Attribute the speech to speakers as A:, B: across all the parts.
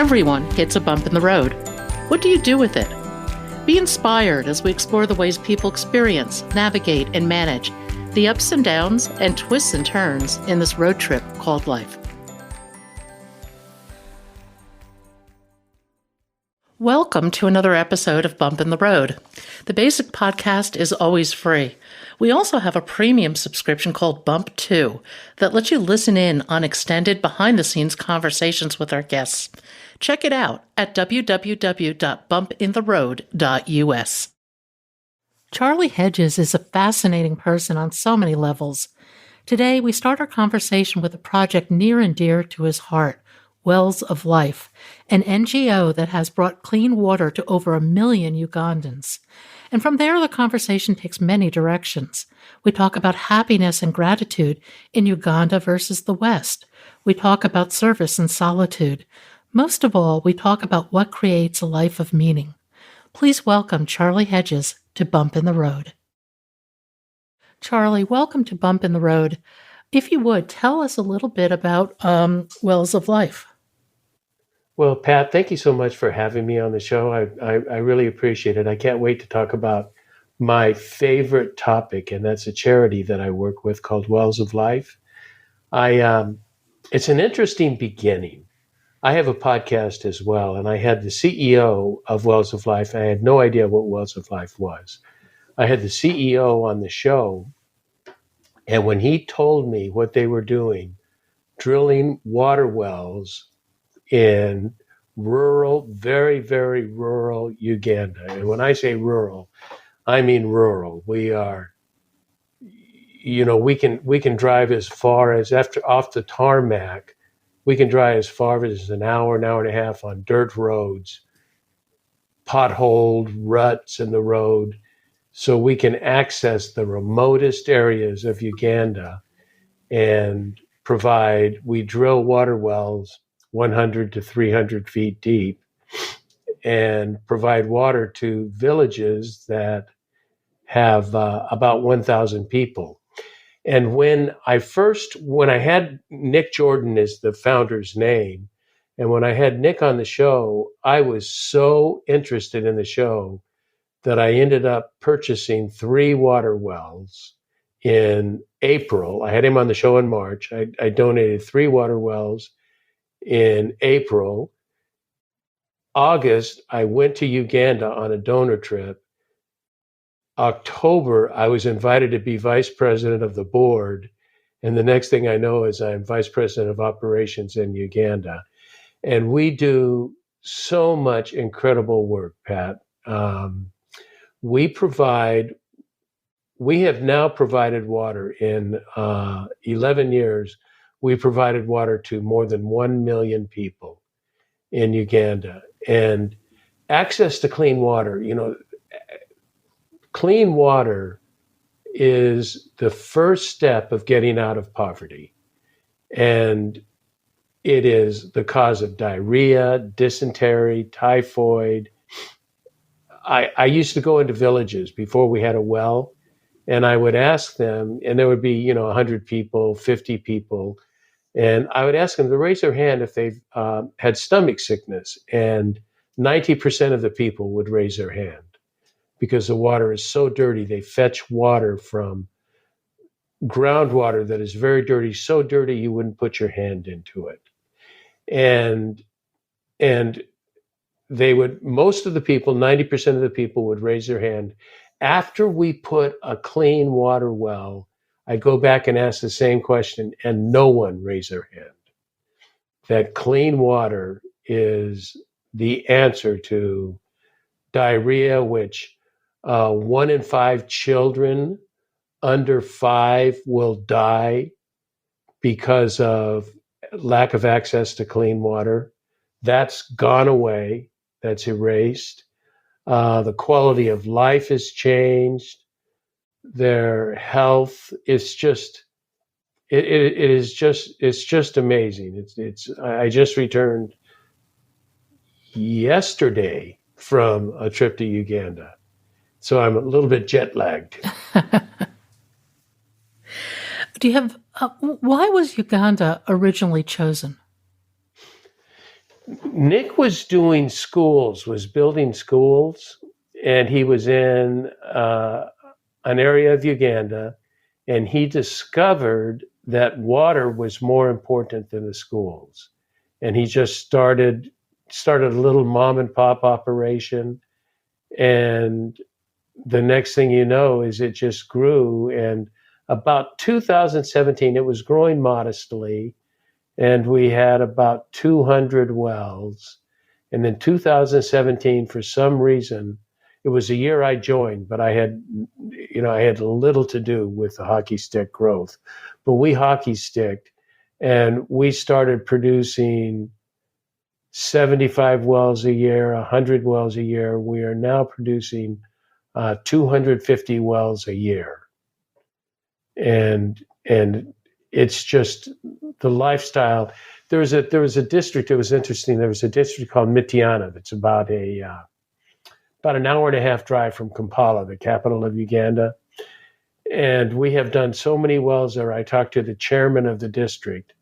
A: Everyone hits a bump in the road. What do you do with it? Be inspired as we explore the ways people experience, navigate, and manage the ups and downs and twists and turns in this road trip called life. Welcome to another episode of Bump in the Road. The basic podcast is always free. We also have a premium subscription called Bump 2 that lets you listen in on extended behind-the-scenes conversations with our guests. Check it out at www.bumpintheroad.us. Charlie Hedges is a fascinating person on so many levels. Today, we start our conversation with a project near and dear to his heart, Wells of Life, an NGO that has brought clean water to over 1 million Ugandans. And from there, the conversation takes many directions. We talk about happiness and gratitude in Uganda versus the West. We talk about service and solitude. Most of all, we talk about what creates a life of meaning. Please welcome Charlie Hedges to Bump in the Road. Charlie, welcome to Bump in the Road. If you would, tell us a little bit about Wells of Life.
B: Well, Pat, thank you so much for having me on the show. I really appreciate it. I can't wait to talk about my favorite topic, and that's a charity that I work with called Wells of Life. It's an interesting beginning. I have a podcast as well, and I had the CEO of Wells of Life. I had no idea what Wells of Life was. I had the CEO on the show, and when he told me what they were doing, drilling water wells in rural, very, very rural Uganda. And when I say rural, I mean rural. We are, we can drive as far as off the tarmac. We can drive as far as an hour and a half on dirt roads, potholed ruts in the road, so we can access the remotest areas of Uganda and we drill water wells 100 to 300 feet deep and provide water to villages that have about 1,000 people. And when I had Nick Jordan is the founder's name, and when I had Nick on the show, I was so interested in the show that I ended up purchasing 3 water wells in April. I had him on the show in March. I donated 3 water wells in April. August, I went to Uganda on a donor trip. October, I was invited to be vice president of the board. And the next thing I know is I'm vice president of operations in Uganda. And we do so much incredible work, Pat. We have now provided water in 11 years. We provided water to more than 1 million people in Uganda. And access to clean water, clean water is the first step of getting out of poverty. And it is the cause of diarrhea, dysentery, typhoid. I used to go into villages before we had a well, and I would ask them, and there would be, 100 people, 50 people, and I would ask them to raise their hand if they've had stomach sickness, and 90% of the people would raise their hand because the water is so dirty. They fetch water from groundwater that is very dirty, so dirty you wouldn't put your hand into it. And most of the people, 90% of the people would raise their hand. After we put a clean water well, I go back and ask the same question, and no one raised their hand. That clean water is the answer to diarrhea, which 1 in 5 children under 5 will die because of lack of access to clean water. That's gone away. That's erased. The quality of life has changed. Their health is just, it's just amazing. I just returned yesterday from a trip to Uganda, so I'm a little bit jet lagged.
A: Do you have, why was Uganda originally chosen?
B: Nick was doing schools, was building schools, and he was in an area of Uganda, and he discovered that water was more important than the schools. And he just started a little mom and pop operation, and the next thing you know is it just grew. And about 2017, it was growing modestly, and we had about 200 wells. And then 2017, for some reason, it was a year I joined, but I had little to do with the hockey stick growth. But we hockey sticked, and we started producing 75 wells a year, 100 wells a year. We are now producing 250 wells a year, and it's just the lifestyle. There was a district. It was interesting. There was a district called Mityana that's about an hour and a half drive from Kampala, the capital of Uganda. And we have done so many wells there. I talked to the chairman of the district.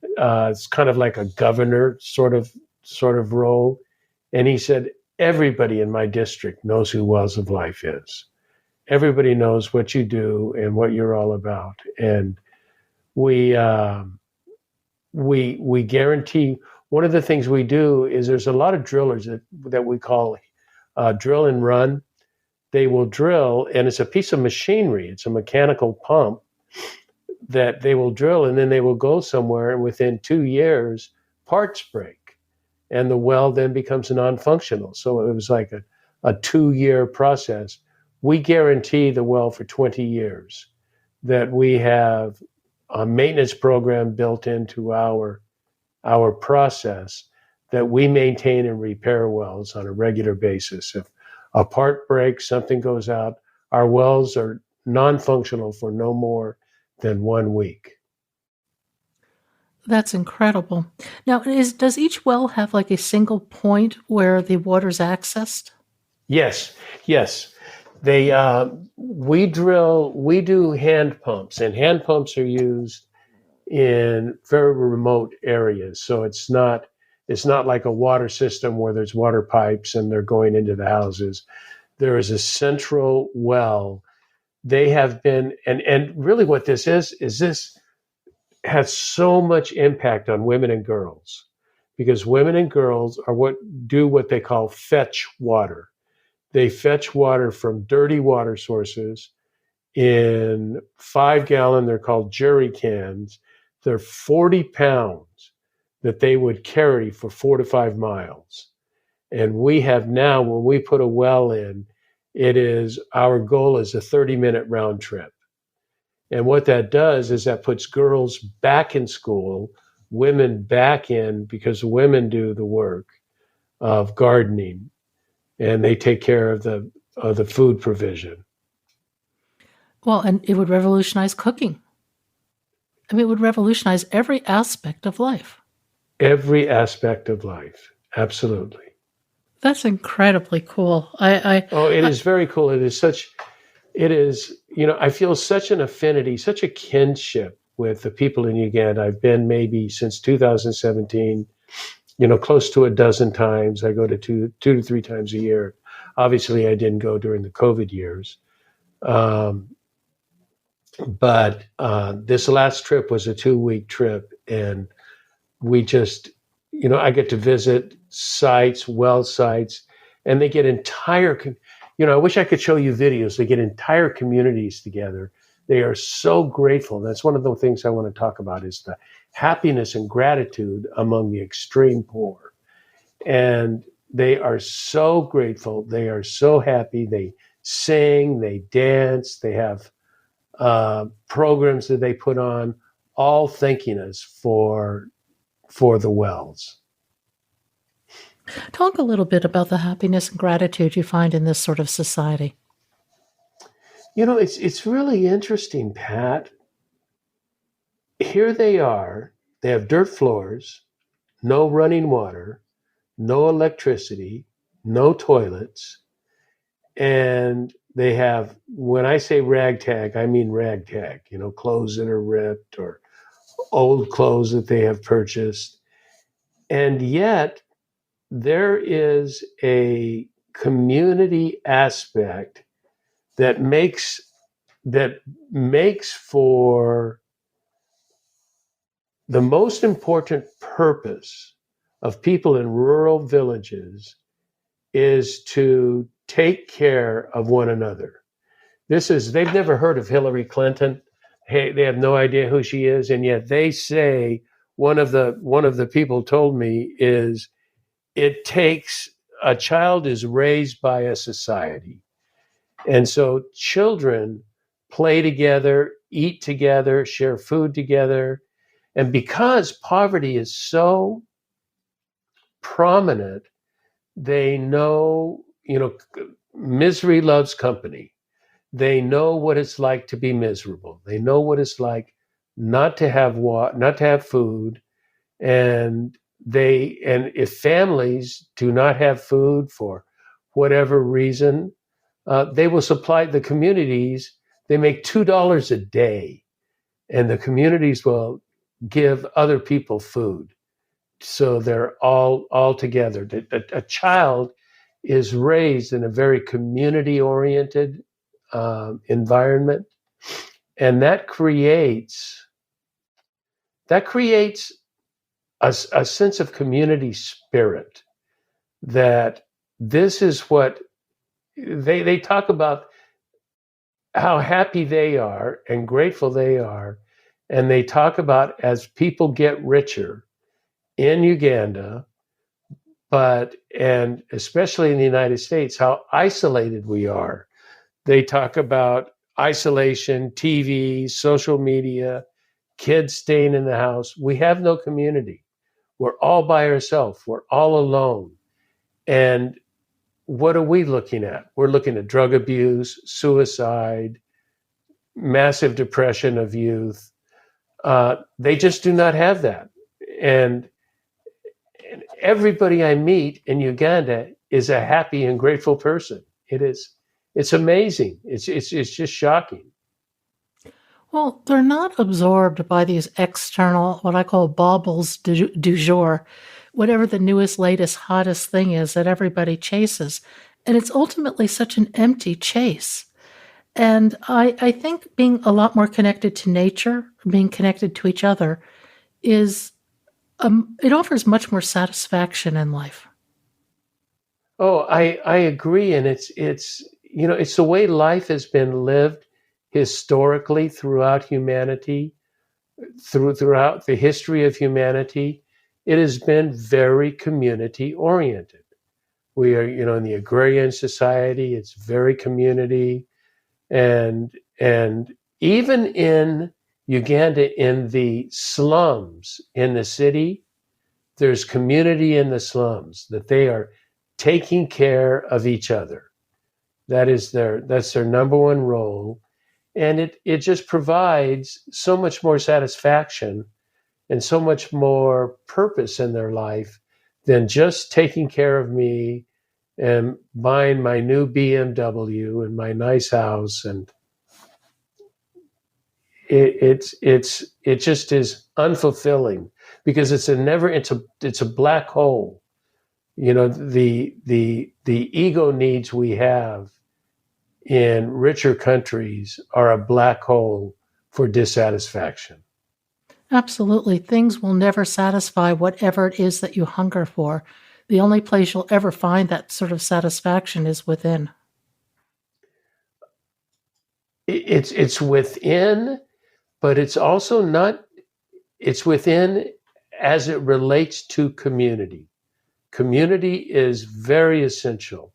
B: It's kind of like a governor sort of role, and he said everybody in my district knows who Wells of Life is. Everybody knows what you do and what you're all about, and we guarantee. One of the things we do is there's a lot of drillers that we call drill and run. They will drill, and it's a piece of machinery. It's a mechanical pump that they will drill, and then they will go somewhere, and within 2 years, parts break, and the well then becomes non-functional. So it was like a 2-year process. We guarantee the well for 20 years, that we have a maintenance program built into our process, that we maintain and repair wells on a regular basis. If a part breaks, something goes out, our wells are non-functional for no more than 1 week.
A: That's incredible. Now, does each well have like a single point where the water's accessed?
B: Yes. We do hand pumps, and hand pumps are used in very remote areas. So it's not like a water system where there's water pipes and they're going into the houses. There is a central well. They have been, and really what this is this has so much impact on women and girls, because women and girls are what they call fetch water. They fetch water from dirty water sources in 5-gallon, they're called jerry cans. They're 40 pounds that they would carry for 4 to 5 miles. And we have now, when we put a well in, our goal is a 30-minute round trip. And what that does is that puts girls back in school, women back in, because women do the work of gardening, and they take care of the food provision.
A: Well, and it would revolutionize cooking. I mean, it would revolutionize every aspect of life.
B: Every aspect of life. Absolutely.
A: That's incredibly cool.
B: It is very cool. I feel such an affinity, such a kinship with the people in Uganda. I've been maybe since 2017, close to a dozen times. I go to two to 3 times a year. Obviously, I didn't go during the COVID years. But this last trip was a 2-week trip, and we just, I get to visit sites, well sites, and they get entire, I wish I could show you videos. They get entire communities together. They are so grateful. That's one of the things I want to talk about, is the happiness and gratitude among the extreme poor. And they are so grateful. They are so happy. They sing, they dance, they have programs that they put on, all thanking us for the wells.
A: Talk a little bit about the happiness and gratitude you find in this sort of society.
B: It's really interesting, Pat. Here they are. They have dirt floors, no running water, no electricity, no toilets, and they have, when I say ragtag, I mean ragtag, clothes that are ripped or old clothes that they have purchased. And yet there is a community aspect that makes for the most important purpose of people in rural villages is to take care of one another. They've never heard of Hillary Clinton. Hey, they have no idea who she is, and yet they say one of the people told me is it takes a child is raised by a society. And so children play together, eat together, share food together. And because poverty is so prominent, they know, misery loves company. They know what it's like to be miserable. They know what it's like not to have not to have food, and if families do not have food for whatever reason, they will supply the communities. They make $2 a day, and the communities will give other people food. So they're all together. A child is raised in a very community-oriented environment, and that creates a sense of community spirit. That this is what they talk about, how happy they are and grateful they are, and they talk about as people get richer in Uganda, and especially in the United States, how isolated we are. They talk about isolation, TV, social media, kids staying in the house. We have no community. We're all by ourselves. We're all alone. And what are we looking at? We're looking at drug abuse, suicide, massive depression of youth. They just do not have that. And everybody I meet in Uganda is a happy and grateful person. It's amazing. It's just shocking.
A: Well, they're not absorbed by these external, what I call baubles du jour, whatever the newest, latest, hottest thing is that everybody chases. And it's ultimately such an empty chase. And I think being a lot more connected to nature, being connected to each other, it offers much more satisfaction in life.
B: Oh, I agree, and it's the way life has been lived historically throughout humanity, throughout the history of humanity. It has been very community oriented. We are, in the agrarian society, it's very community, and even in Uganda, in the slums in the city, there's community in the slums that they are taking care of each other. That's their number one role. And it just provides so much more satisfaction and so much more purpose in their life than just taking care of me and buying my new BMW and my nice house. And it just is unfulfilling because it's a black hole. The ego needs we have in richer countries are a black hole for dissatisfaction.
A: Absolutely. Things will never satisfy whatever it is that you hunger for. The only place you'll ever find that sort of satisfaction is within.
B: It's within, but it's also not, it's within as it relates to community. Community is very essential.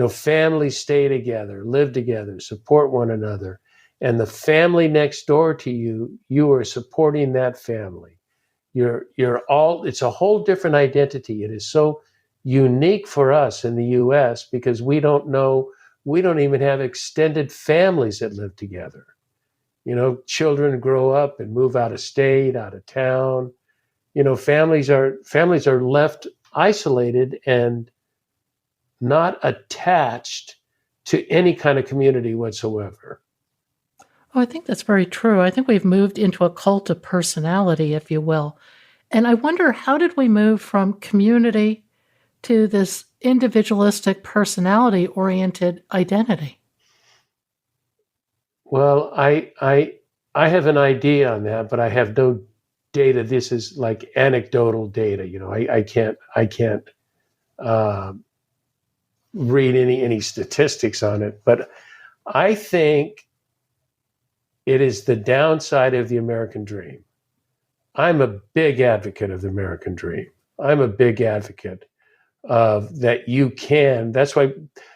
B: Families stay together, live together, support one another. And the family next door to you, you are supporting that family. It's a whole different identity. It is so unique for us in the US because we don't even have extended families that live together. Children grow up and move out of state, out of town. Families are left isolated and not attached to any kind of community whatsoever.
A: Oh, I think that's very true. I think we've moved into a cult of personality, if you will. And I wonder, how did we move from community to this individualistic, personality oriented identity?
B: Well, I have an idea on that, but I have no data. This is like anecdotal data. I can't uh, read any statistics on it. But I think it is the downside of the American dream. I'm a big advocate of the American dream. I'm a big advocate of that you can. That's why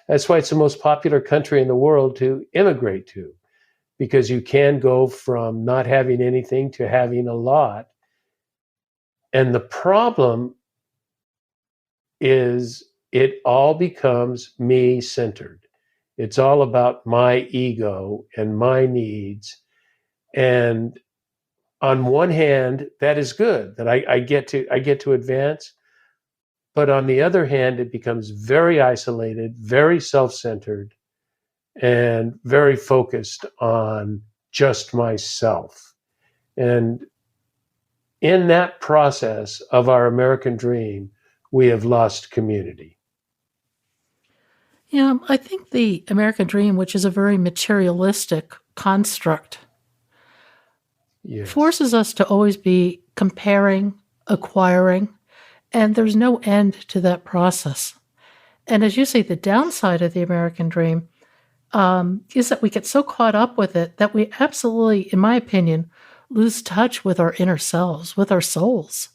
B: it's the most popular country in the world to immigrate to, because you can go from not having anything to having a lot. And the problem is it all becomes me centered. It's all about my ego and my needs. And on one hand, that is good that I get to advance. But on the other hand, it becomes very isolated, very self-centered, and very focused on just myself. And in that process of our American dream, we have lost community.
A: Yeah, I think the American dream, which is a very materialistic construct,
B: Yes.
A: forces us to always be comparing, acquiring, and there's no end to that process. And as you say, the downside of the American dream is that we get so caught up with it that we absolutely, in my opinion, lose touch with our inner selves, with our souls.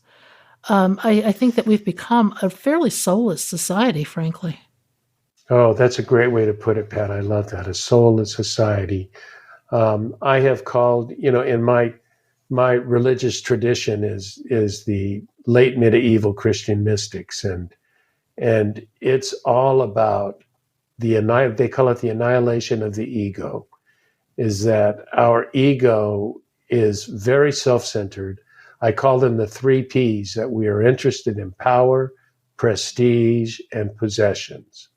A: I think that we've become a fairly soulless society, frankly.
B: Oh, that's a great way to put it, Pat. I love that. A soulless society. I have called, in my religious tradition is the late medieval Christian mystics, and it's all about they call it the annihilation of the ego. Is that our ego is very self-centered. I call them the 3 Ps, that we are interested in power, prestige, and possessions.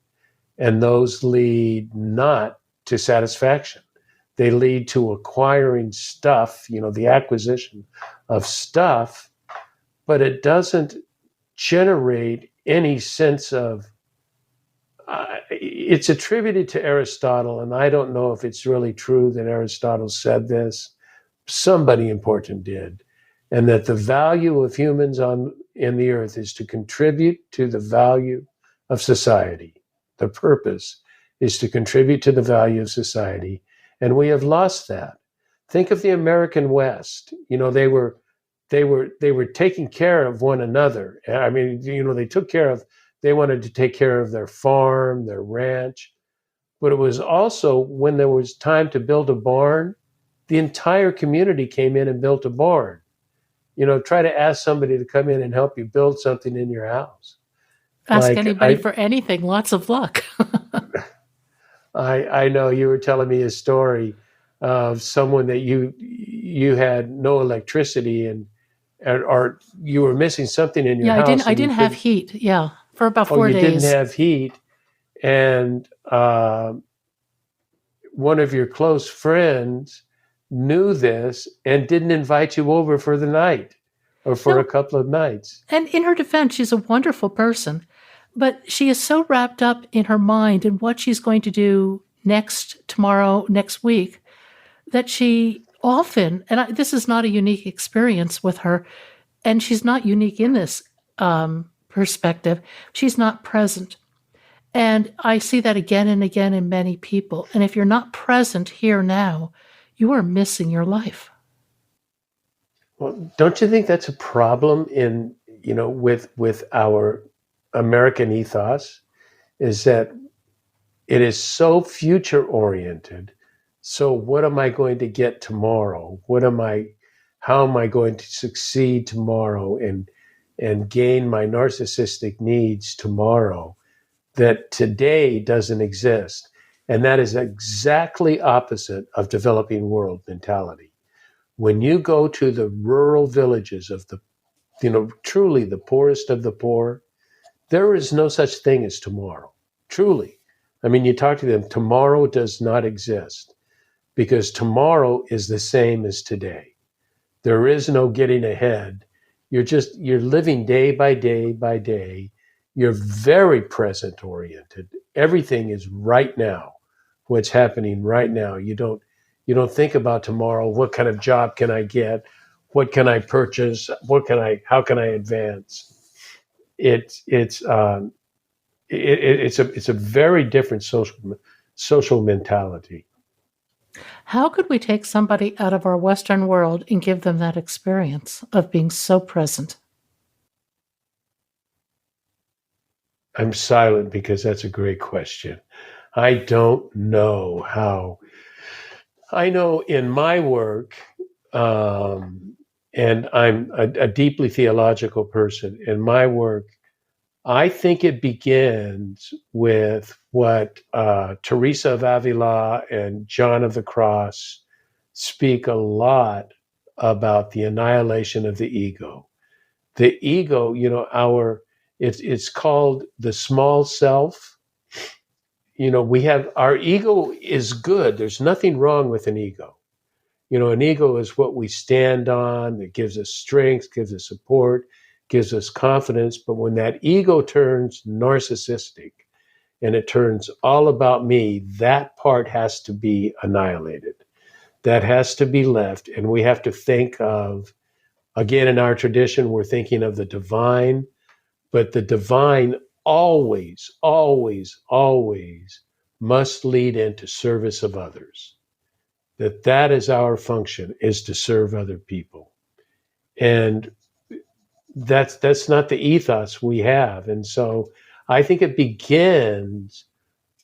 B: And those lead not to satisfaction. They lead to acquiring stuff, the acquisition of stuff, but it doesn't generate any sense of, it's attributed to Aristotle, and I don't know if it's really true that Aristotle said this. Somebody important did. And that the value of humans in the earth is to contribute to the value of society. The purpose is to contribute to the value of society. And we have lost that. Think of the American West. They were taking care of one another. I mean, they wanted to take care of their farm, their ranch. But it was also when there was time to build a barn, the entire community came in and built a barn. Try to ask somebody to come in and help you build something in your house.
A: Ask anybody for anything. Lots of luck.
B: I know you were telling me a story of someone that you had no electricity or you were missing something in your house.
A: I didn't have heat. Yeah, for about 4 days.
B: You didn't have heat, and one of your close friends knew this and didn't invite you over for the night or for a couple of nights.
A: And in her defense, she's a wonderful person, but she is so wrapped up in her mind and what she's going to do tomorrow, next week, that she often, and this is not a unique experience with her, and she's not unique in this perspective, she's not present. And I see that again and again in many people. And if you're not present here now, you are missing your life.
B: Well, don't you think that's a problem with our American ethos? Is that it is so future oriented. So what am I going to get tomorrow? How am I going to succeed tomorrow and gain my narcissistic needs tomorrow, that today doesn't exist? And that is exactly opposite of developing world mentality. When you go to the rural villages of truly the poorest of the poor, there is no such thing as tomorrow. Truly. I mean, you talk to them, tomorrow does not exist, because tomorrow is the same as today. There is no getting ahead. You're living day by day by day, You're very present oriented. Everything is right now, what's happening right now. You don't think about tomorrow. What kind of job can I get? What can I purchase? How can I advance? It's a very different social mentality.
A: How could we take somebody out of our Western world and give them that experience of being so present?
B: I'm silent because that's a great question. I don't know how. I know in my work, and I'm a deeply theological person. In my work, I think it begins with what Teresa of Avila and John of the Cross speak a lot about: the annihilation of the ego. The ego, it's called the small self. We have our ego is good. There's nothing wrong with an ego. An ego is what we stand on, that gives us strength, gives us support, gives us confidence. But when that ego turns narcissistic and it turns all about me, that part has to be annihilated. That has to be left. And we have to think of, again, in our tradition, we're thinking of the divine, but the divine always, always, always must lead into service of others. That is our function, is to serve other people. And that's not the ethos we have. And so I think it begins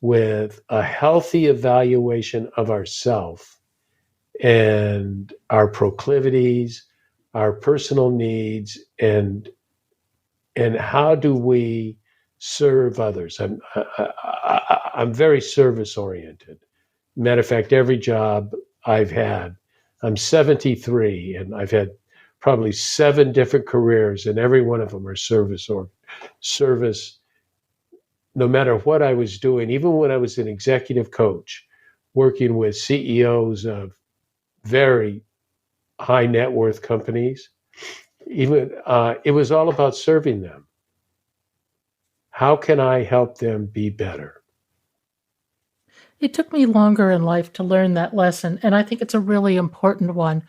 B: with a healthy evaluation of ourself and our proclivities, our personal needs, and how do we serve others. I'm very service oriented. Matter of fact, every job I've had, I'm 73, and I've had probably 7 different careers, and every one of them are service. No matter what I was doing, even when I was an executive coach, working with CEOs of very high net worth companies, even it was all about serving them. How can I help them be better?
A: It took me longer in life to learn that lesson, and I think it's a really important one.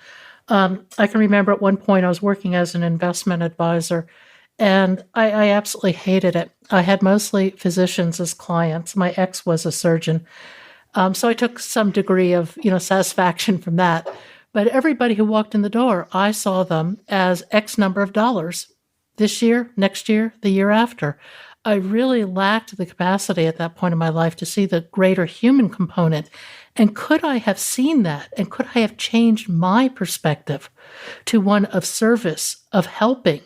A: I can remember at one point I was working as an investment advisor, and I absolutely hated it. I had mostly physicians as clients. My ex was a surgeon, so I took some degree of satisfaction from that. But everybody who walked in the door, I saw them as X number of dollars this year, next year, the year after. I really lacked the capacity at that point in my life to see the greater human component. And could I have seen that? And could I have changed my perspective to one of service, of helping?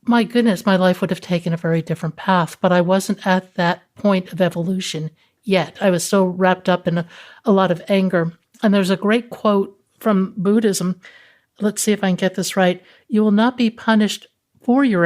A: My goodness, my life would have taken a very different path, but I wasn't at that point of evolution yet. I was still wrapped up in a lot of anger. And there's a great quote from Buddhism. Let's see if I can get this right. You will not be punished for your